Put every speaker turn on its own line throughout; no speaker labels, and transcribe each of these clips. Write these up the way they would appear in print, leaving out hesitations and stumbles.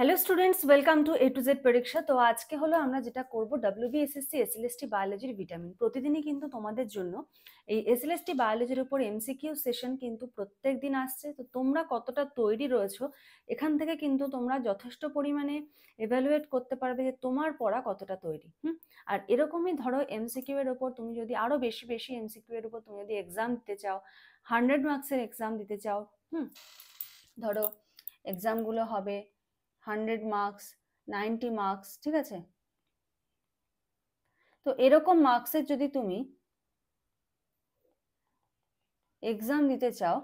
Hello students, welcome to A to Z পরীক্ষা। তো আজকে হলো আমরা যেটা করব ডব্লিউবিএসএসসি এসএলএসটি বায়োলজির ভিটামিন। প্রতিদিনই কিন্তু তোমাদের জন্য এই এসএলএসটি বায়োলজির উপর এমসিকিউ সেশন কিন্তু প্রত্যেক দিন আসছে। তো তোমরা কতটা তৈরি রয়েছো এখান থেকে কিন্তু তোমরা যথেষ্ট পরিমাণে এভ্যালুয়েট করতে পারবে যে তোমার পড়া কতটা তৈরি। আর এরকমই ধরো এমসিকিউ এর উপর তুমি যদি আরো বেশি বেশি এমসিকিউ এর উপর তুমি যদি এক্সাম দিতে চাও, 100 মার্কসের এক্সাম দিতে চাও, ধরো এক্সামগুলো হবে 100 মার্কস, 90 মার্কস, ঠিক আছে? তো এরকম মার্কসের যদি তুমি এক্সাম দিতে চাও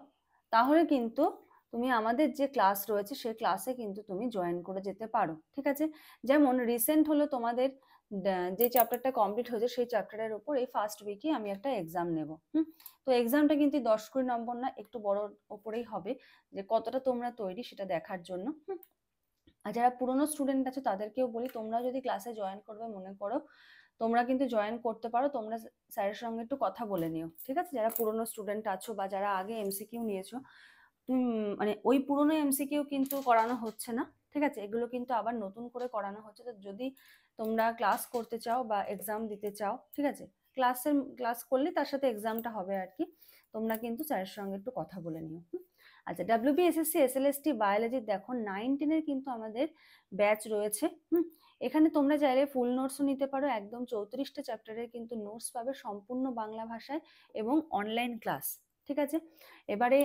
তাহলে কিন্তু তুমি আমাদের যে ক্লাস রয়েছে সেই ক্লাসে কিন্তু তুমি জয়েন করে যেতে পারো, ঠিক আছে? যেমন রিসেন্ট হলো তোমাদের যে চ্যাপ্টারটা কমপ্লিট হয়েছে সেই চ্যাপ্টারের উপর এই ফার্স্ট উইকে আমি একটা এক্সাম নেব। তো এক্সামটা কিন্তু 10-20 নম্বর না, একটু বড় ওপরেই হবে, যে কতটা তোমরা তৈরি সেটা দেখার জন্য। আর যারা পুরনো স্টুডেন্ট আছো তাদেরকেও বলি, তোমরা যদি ক্লাসে জয়েন করবে মনে করো, তোমরা কিন্তু জয়েন করতে পারো, তোমরা স্যারের সঙ্গে একটু কথা বলে নিও, ঠিক আছে? যারা পুরনো স্টুডেন্ট আছো বা যারা আগে এমসিকিউ নিয়েছো, মানে ওই পুরনো এমসিকিউ কিন্তু করানো হচ্ছে না, ঠিক আছে? এগুলো কিন্তু আবার নতুন করে করানো হচ্ছে। তো যদি তোমরা ক্লাস করতে চাও বা এক্সাম দিতে চাও, ঠিক আছে, ক্লাস করলে তার সাথে এক্সামটা হবে আর কি, তোমরা কিন্তু স্যারের সঙ্গে একটু কথা বলে নিও। আচ্ছা, ডব্লিউবিএসএসসি এসএলএসটি বায়োলজি দেখো 9-10 কিন্তু আমাদের ব্যাচ রয়েছে। এখানে তোমরা চাইলে ফুল নোটসও নিতে পারো, একদম 34টা চ্যাপ্টারের কিন্তু নোটস পাবে সম্পূর্ণ বাংলা ভাষায় এবং অনলাইন ক্লাস, ঠিক আছে? এবারে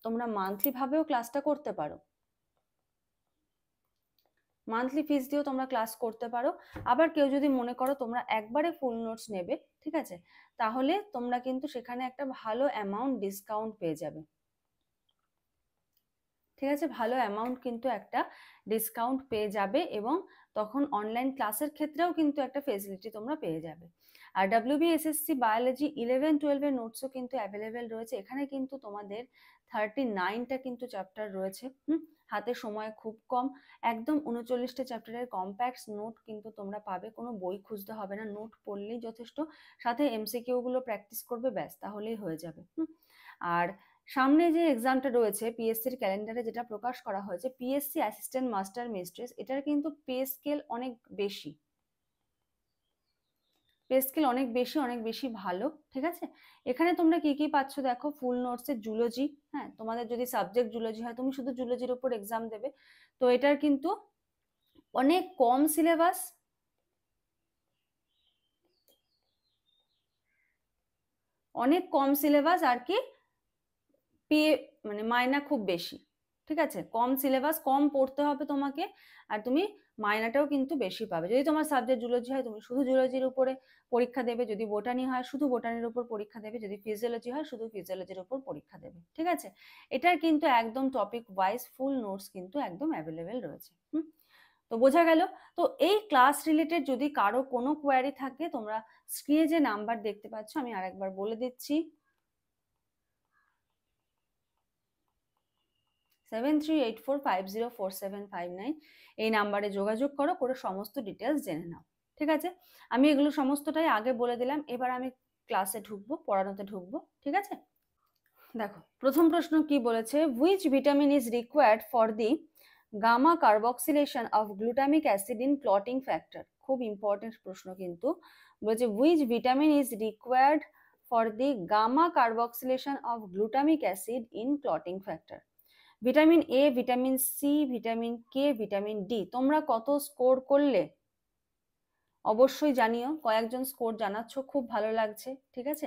তোমরা মান্থলি ভাবেও ক্লাসটা করতে পারো, মান্থলি ফিস দিয়েও তোমরা ক্লাস করতে পারো। আবার কেউ যদি মনে করো তোমরা একবারে ফুল নোটস নেবে, ঠিক আছে, তাহলে তোমরা কিন্তু সেখানে একটা ভালো অ্যামাউন্ট ডিসকাউন্ট পেয়ে যাবে, ঠিক আছে? ভালো অ্যামাউন্ট কিন্তু একটা ডিসকাউন্ট পেয়ে যাবে এবং তখন অনলাইন ক্লাসের ক্ষেত্রেও কিন্তু একটা ফেসিলিটি তোমরা পেয়ে যাবে। আর ডব্লিউবিএসএসসি বায়োলজি 11-12 এর নোটসও কিন্তু অ্যাভেলেবেল রয়েছে। এখানে কিন্তু তোমাদের 39টা কিন্তু চ্যাপ্টার রয়েছে। হাতে সময় খুব কম, একদম 39টা চ্যাপ্টারের কম্প্যাক্ট নোট কিন্তু তোমরা পাবে, কোনো বই খুঁজতে হবে না, নোট পড়লেই যথেষ্ট, সাথে এমসিকিউ গুলো প্র্যাকটিস করবে, ব্যাস তাহলেই হয়ে যাবে। আর সামনে যে এক্সামটা রয়েছে পিএসসির ক্যালেন্ডারে যেটা প্রকাশ করা হয়েছে, পিএসসি অ্যাসিস্ট্যান্ট মাস্টার মিস্ট্রেস, এটার কিন্তু পে স্কেল অনেক বেশি, অনেক বেশি ভালো, ঠিক আছে? এখানে তোমরা কি কি পাচ্ছ দেখো, ফুল নোটসের জুলজি, হ্যাঁ, তোমাদের যদি সাবজেক্ট জুলজি হয় তুমি শুধু জুলজির উপর এক্সাম দেবে, তো এটার কিন্তু অনেক কম সিলেবাস, আর কি পে মানে মাইনা খুব বেশি, ঠিক আছে? কম সিলেবাস, কম পড়তে হবে তোমাকে, আর তুমি মাইনাটাও কিন্তু বেশি পাবে। যদি তোমার সাবজেক্ট জুলজি হয় তুমি শুধু জুলজির উপরে পরীক্ষা দেবে, যদি বোটানি হয় শুধু বোটানির উপর পরীক্ষা দেবে, যদি ফিজিওলজি হয় শুধু ফিজিওলজির উপর পরীক্ষা দেবে, ঠিক আছে? এটার কিন্তু একদম টপিক ওয়াইজ ফুল নোটস কিন্তু একদম অ্যাভেলেবেল রয়েছে। তো বোঝা গেল। তো এই ক্লাস রিলেটেড যদি কারো কোনো কোয়ারি থাকে, তোমরা স্ক্রিনে যে নাম্বার দেখতে পাচ্ছ আমি আরেকবার বলে দিচ্ছি, 7384504759, এই নাম্বারে যোগাযোগ করো, করে সমস্ত ডিটেলস জেনে নাও, ঠিক আছে? আমি এগুলো সমস্তটাই আগে বলে দিলাম, এবার আমি ক্লাসে ঢুকবো, পড়ানোতে ঢুকবো, ঠিক আছে? দেখো প্রথম প্রশ্ন কি বলেছে, which vitamin is required for the gamma carboxylation of glutamic acid in clotting factor. খুব ইম্পর্টেন্ট প্রশ্ন কিন্তু, বলেছে which vitamin is required for the gamma carboxylation of glutamic acid in clotting factor. Vitamin A, vitamin C, vitamin K, vitamin D. তোমরা কত score করলে অবশ্যই জানিও, কয়েকজন স্কোর জানাচ্ছ, খুব ভালো লাগছে, ঠিক আছে?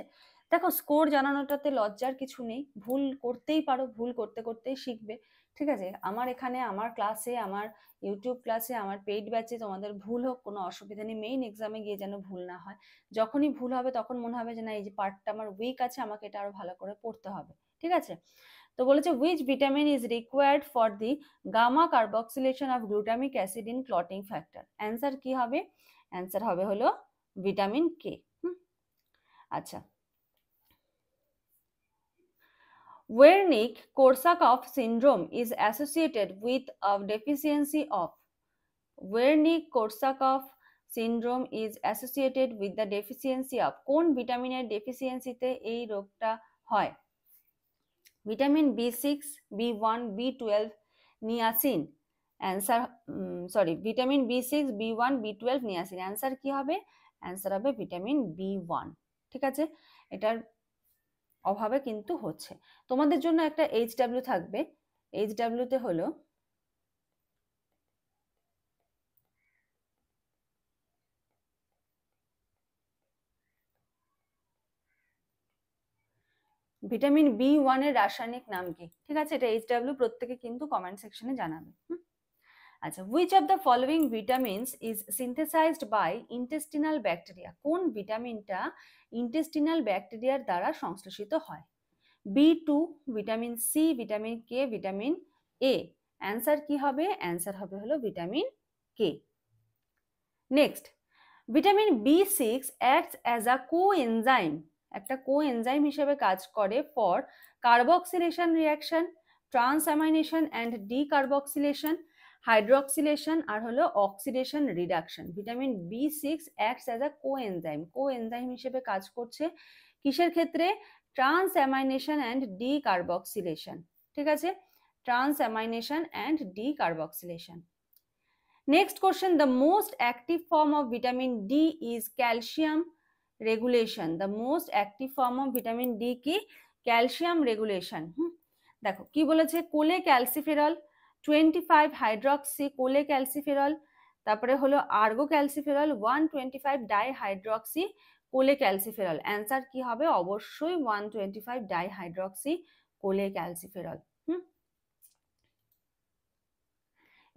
দেখো স্কোর জানানোটাতে লজ্জার কিছু নেই, ভুল করতেই পারো, ভুল করতে করতেই শিখবে, ঠিক আছে? আমার এখানে আমার ক্লাসে, আমার ইউটিউব ক্লাসে, আমার পেইড ব্যাচে তোমাদের ভুল হোক কোনো অসুবিধা নেই, মেইন এক্সামে গিয়ে যেন ভুল না হয়। যখনই ভুল হবে তখন মনে হবে যে না, এই যে পার্টটা আমার উইক আছে, আমাকে এটা আরো ভালো করে পড়তে হবে, ঠিক আছে? তো বলেছে which vitamin is required for the gamma carboxylation of glutamic acid in clotting factor. Answer কি হবে? অ্যান্সার হবে হলো ভিটামিন কে। আচ্ছা, Wernicke-Korsakoff syndrome is associated with a deficiency of. Wernicke-Korsakoff syndrome is associated with the deficiency of. কোন ভিটামিনের ডেফিসিয়েন্সিতে এই রোগটা হয়? Vitamin B6, B1, B12, niacin, answer sorry vitamin B6 B1 B12 niacin, answer কি হবে? অ্যান্সার হবে vitamin B1। ঠিক আছে, এটার অভাবে কিন্তু হচ্ছে। তোমাদের জন্য একটা HW থাকবে, HW তে হলো ভিটামিন B1 এর রাসায়নিক নাম কি? ঠিক আছে, এটা HW প্রত্যেকে কিন্তু কমেন্ট সেকশনে জানাবে। আচ্ছা, which of the following vitamins is synthesized by intestinal bacteria? কোন ভিটামিনটা ইন্টেস্টিনাল ব্যাকটেরিয়ার দ্বারা সংশ্লেষিত হয়? B2, vitamin C, vitamin K, vitamin A. Answer কি হবে? অ্যান্সার হবে হলো vitamin K. Next, vitamin B6 acts as a coenzyme, একটা কোএনজাইম হিসেবে কাজ করে for carboxylation reaction, transamination and decarboxylation, hydroxylation আর হলো oxidation reduction. Vitamin B6 acts as a coenzyme, coenzyme হিসেবে কাজ করছে কিসের ক্ষেত্রে? Transamination and decarboxylation. ঠিক আছে, transamination and decarboxylation. Next question, the most active form of vitamin D is calcium regulation. The most active form of vitamin D কি? Calcium regulation. দেখো কি বলেছে, কোলে ক্যালসিফেরল, 25 হাইড্রক্সি কোলে ক্যালসিফেরল, তারপরে হলো আর্গো ক্যালসিফেরল, 125 ডাইহাইড্রক্সি কোলে ক্যালসিফেরল। অ্যান্সার কি হবে? অবশ্যই 125 ডাইহাইড্রক্সি কোলে ক্যালসিফেরল।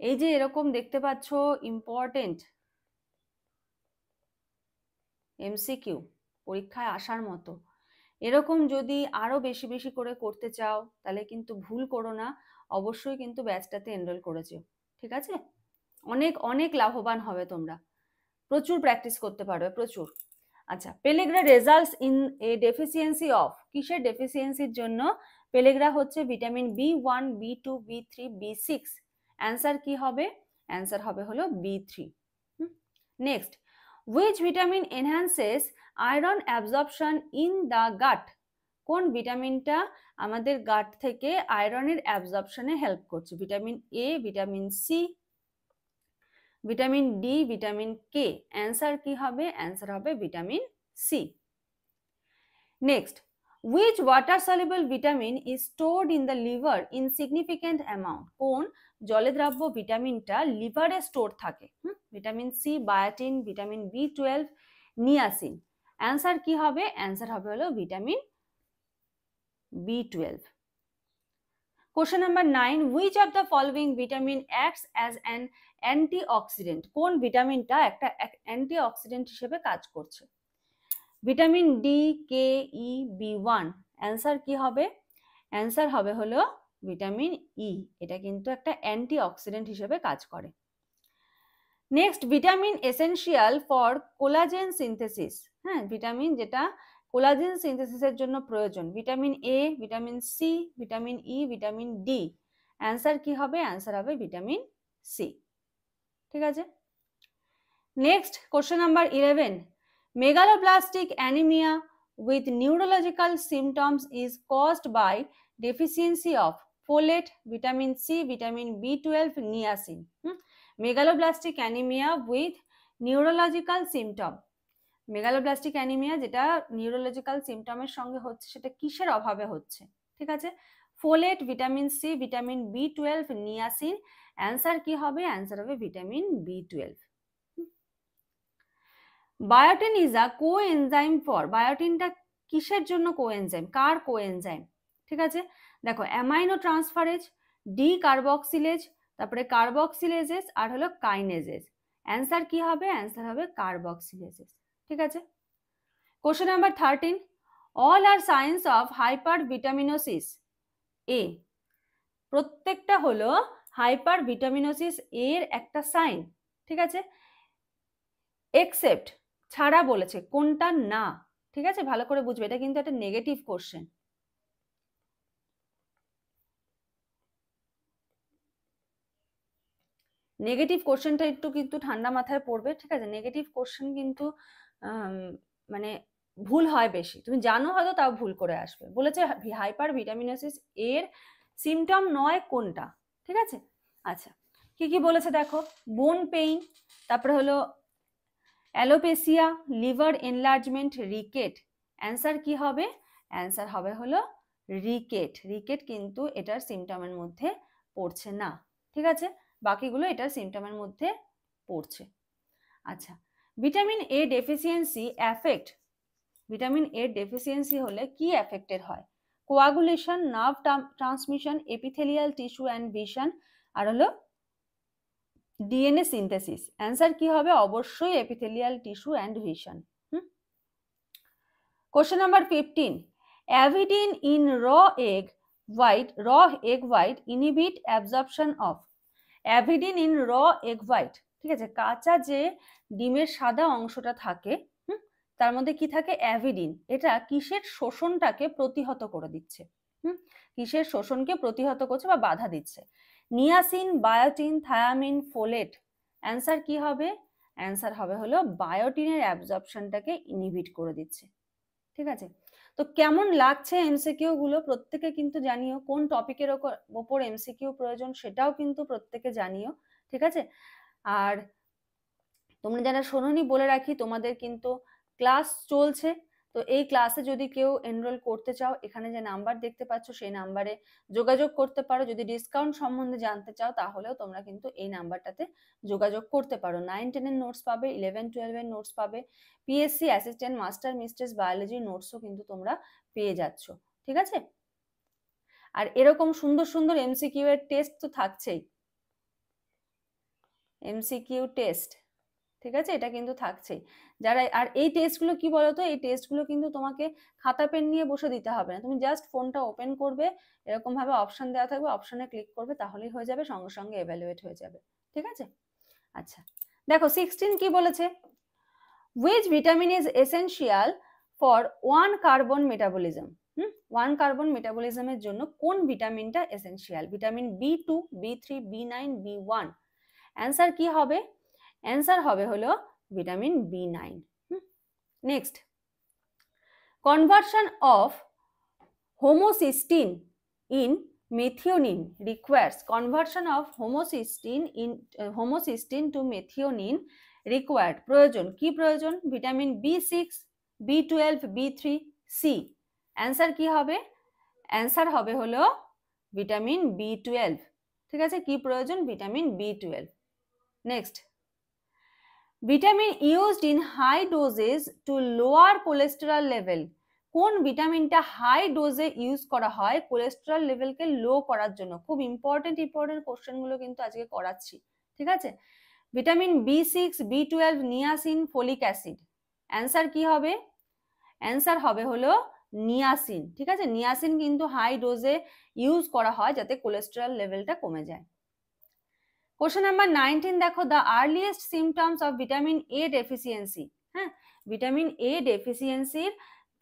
এই যে এরকম দেখতে পাচ্ছ ইম্পর্টেন্ট এমসিকিউ পরীক্ষায় আসার মতো, এরকম যদি আরো বেশি বেশি করে করতে চাও তাহলে কিন্তু ভুল করো না, অবশ্যই কিন্তু ব্যাচটাতে এনরোল করেছো। ঠিক আছে, অনেক অনেক লাভবান হবে তোমরা, প্রচুর প্র্যাকটিস করতে পারবে, প্রচুর। আচ্ছা, পেলেগ্রা results in a deficiency of, কিসের ডেফিসিয়েন্সির জন্য পেলেগ্রা হচ্ছে? Vitamin B1 B2 B3 B6। Answer কি হবে? অ্যান্সার হবে হলো B3। Next, which vitamin enhances iron absorption in the gut? কোন ভিটামিনটা আমাদের গাট থেকে আয়রনের অ্যাবজর্পশনে হেল্প করছে? Vitamin A, vitamin C, vitamin D, vitamin K. Answer কি হবে? অ্যান্সার হবে vitamin C. Next, which water soluble vitamin is stored in the liver in significant amount? কোন জলে দ্রাব্য ভিটামিনটা লিভারে স্টোর থাকে? Vitamin C, biotin, vitamin B12, niacin. Answer কি হবে? Answer হবে হলো vitamin B12। Question number 9, which of the following vitamin acts as an antioxidant? কোন ভিটামিনটা একটা অ্যান্টিঅক্সিডেন্ট হিসেবে কাজ করছে? ভিটামিন ডি, কে, ই, B1। অ্যান্সার কি হবে? অ্যান্সার হবে হলো ভিটামিন ই, এটা কিন্তু একটা অ্যান্টিঅক্সিডেন্ট হিসেবে কাজ করে। Next, vitamin essential for collagen synthesis, হ্যাঁ, ভিটামিন যেটা কোলাজেন সিনথেসিসের জন্য প্রয়োজন। Vitamin A, vitamin C, vitamin E, vitamin D. Answer কি হবে? অ্যান্সার হবে ভিটামিন সি। ঠিক আছে, next question number 11, megaloblastic anemia with neurological symptoms is caused by deficiency of folate, vitamin C, vitamin B12, niacin. Megaloblastic anaemia with neurological symptom, megaloblastic anaemia যেটা neurological সিমটমের সঙ্গে হচ্ছে সেটা কিসের অভাবে হচ্ছে? ঠিক আছে, folate, vitamin C, vitamin B12, niacin. Answer কি হবে? অ্যান্সার হবে vitamin B12। Biotin is a coenzyme for, বায়োটিনটা কিসের জন্য কোএনজাইম? কার কোএনজাইম? ঠিক আছে, দেখো অ্যামাইনো ট্রান্সফারেজ, ডি কার্বক্সিলেজ, তারপরে কার্বক্সিলেজেস আর হলো কাইনেজেস। অ্যান্সার কি হবে? অ্যান্সার হবে কার্বক্সিলেজেস। ঠিক আছে, question number 13, all are signs of hyper vitaminosis A, প্রত্যেকটা হলো হাইপার ভিটামিনোসিস এর একটা সাইন। ঠিক আছে, এক্সেপ্ট ছাড়া বলেছে, কোনটা না? ঠিক আছে, ভালো করে বুঝবে, এটা কিন্তু একটা নেগেটিভ কোশ্চেন। নেগেটিভ কোশ্চেনটা একটু কিন্তু ঠান্ডা মাথায় পড়বে। ঠিক আছে, নেগেটিভ কোশ্চেন কিন্তু মানে ভুল হয় বেশি, তুমি জানো হয়তো তাও ভুল করে আসবে। বলেছে হাইপার ভিটামিনোসিস এর সিমটম নয় কোনটা? ঠিক আছে, আচ্ছা কি কি বলেছে দেখো, বোন পেইন, তারপরে হলো alopecia, liver enlargement, rickets. Answer কি হবে? অ্যান্সার হবে হলো রিকেট। রিকেট কিন্তু এটার সিমটমের মধ্যে পড়ছে না, ঠিক আছে, বাকিগুলো এটার সিমটমের মধ্যে পড়ছে। আচ্ছা, vitamin A deficiency affect, vitamin A deficiency হলে কি অ্যাফেক্টেড হয়? Coagulation, nerve transmission, epithelial tissue and vision, আর হলো ডিএনএ সিনথেসিস। অ্যান্সার কি হবে? অবশ্যই epithelial tissue and vision. Question number 15, avidin in raw egg white inhibit absorption of. Avidin in raw egg white, ঠিক আছে, কাঁচা যে ডিমের সাদা অংশটা থাকে, তার মধ্যে কি থাকে? অ্যাভিডিন। এটা কিসের শোষণটাকে প্রতিহত করে দিচ্ছে? কিসের শোষণকে প্রতিহত করছে বা বাধা দিচ্ছে? Niacin, বায়োটিন, thymine, folate. অ্যান্সার কি হবে? অ্যান্সার হবে হলো বায়োটিনের অ্যাবজর্পশনটাকে ইনহিবিট করে দিচ্ছে, ঠিক আছে। তো কেমন লাগছে এমসিকিউ গুলো প্রত্যেকে কিন্তু জানিও, কোন টপিকের ওপর এমসিকিউ প্রয়োজন সেটাও কিন্তু প্রত্যেকে জানিও, ঠিক আছে। আর তোমরা যারা শোনোনি বলে রাখি, তোমাদের কিন্তু ক্লাস চলছে, তো এই ক্লাসে যদি কেউ এনরোল করতে চাও, এখানে যে নাম্বার দেখতে পাচ্ছ সেই নাম্বারে যোগাযোগ করতে পারো। যদি ডিসকাউন্ট সম্বন্ধে জানতে চাও তাহলেও তোমরা কিন্তু এই নাম্বারটাতে যোগাযোগ করতে পারো। 9-10 এর নোটস পাবে, 11-12 এর নোটস পাবে, পিএসসি অ্যাসিস্ট্যান্ট, মাস্টার মিস্ট্রেস বায়োলজির নোটসও কিন্তু তোমরা পেয়ে যাচ্ছ, ঠিক আছে। আর এরকম সুন্দর সুন্দর এমসিকিউ এর টেস্ট তো থাকছেই, এমসিকিউ টেস্ট, ঠিক আছে, এটা কিন্তু থাকছেই। যারা, আর এই টেস্টগুলো কি বলতো, এই টেস্টগুলো কিন্তু তোমাকে খাতা পেন নিয়ে বসে দিতে হবে না, তুমি জাস্ট ফোনটা ওপেন করবে, এরকম ভাবে অপশন দেওয়া থাকবে, অপশনে ক্লিক করবে, তাহলেই হয়ে যাবে, সঙ্গে সঙ্গে এভালুয়েট হয়ে যাবে, ঠিক আছে। আচ্ছা, দেখো 16 কি বলেছে? Which vitamin is essential for 1 carbon metabolism. 1 carbon মেটাবলিজমের জন্য কোন ভিটামিনটা essential? Vitamin B2, B3, B9, B1। Answer কি হবে? অ্যান্সার হবে হলো vitamin B9। Next, conversion of homocysteine in methionine requires, conversion of homocysteine to methionine required, প্রয়োজন, কি প্রয়োজন? Vitamin B6, B12, B3, C। Answer কি হবে? অ্যান্সার হবে হলো ভিটামিন B12, ঠিক আছে, কি প্রয়োজন? Vitamin B12। Next, vitamin used in high doses to lower cholesterol level, কোন ভিটামিনটা হাই ডোজে ইউজ করা হয় কোলেস্টেরল লেভেলকে লো করার জন্য? খুব ইম্পর্টেন্ট কোশ্চেনগুলো কিন্তু আজকে করাচ্ছি, ঠিক আছে। Vitamin B6, B12, niacin, folic acid. Answer কি হবে? অ্যান্সার হবে হলো নিয়াসিন, ঠিক আছে, নিয়াসিন কিন্তু হাই ডোজে ইউজ করা হয় যাতে কোলেস্টেরল লেভেলটা কমে যায়। কোশ্চেন নাম্বার 19 দেখো, the earliest symptoms of vitamin A deficiency. হ্যাঁ, ভিটামিন এ ডেফিসিয়েন্সির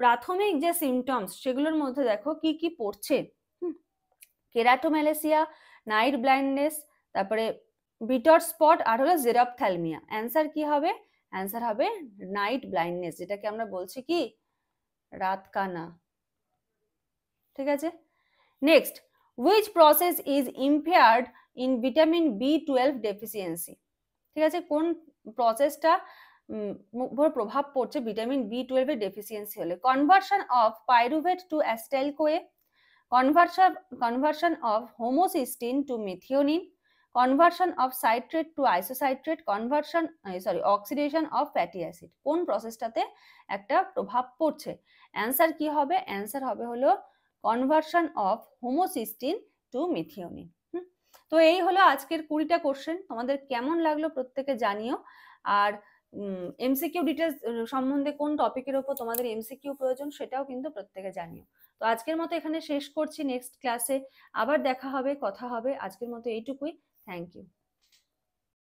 প্রাথমিক যে সিমটমস সেগুলোর মধ্যে দেখো কি কি পড়ছে। কেরাটোম্যালেসিয়া, নাইট ব্লাইন্ডনেস, তারপরে বিটর স্পট, আর হলো জেরপ্থ্যালমিয়া। অ্যান্সার কি হবে? অ্যান্সার হবে নাইট ব্লাইন্ডনেস, যেটাকে আমরা বলছি কি রাত কানা, ঠিক আছে। Next, which process is impaired in vitamin B12 deficiency, ঠিক আছে, কোন প্রসেসটা উপর প্রভাব পড়ছে ভিটামিন B12 এর ডেফিসিয়েন্সি হলে? Conversion of pyruvate to acetyl CoA, conversion of homocysteine to methionine, conversion of citrate to isocytrate, oxidation of fatty acid। কোন প্রসেসটাতে একটা প্রভাব পড়ছে? অ্যান্সার কি হবে? অ্যান্সার হবে হলো conversion of homocysteine to methionine. তো এই হলো আজকের 20টা কোশ্চেন, তোমাদের কেমন লাগলো প্রত্যেকে জানিও। আর এমসিকিউ ডিটেলস সম্বন্ধে কোন টপিকের উপর তোমাদের এমসিকিউ প্রয়োজন সেটাও কিন্তু প্রত্যেকে জানিও। তো আজকের মতো এখানে শেষ করছি, নেক্সট ক্লাসে আবার দেখা হবে, কথা হবে। আজকের মতো এইটুকুই, থ্যাংক ইউ।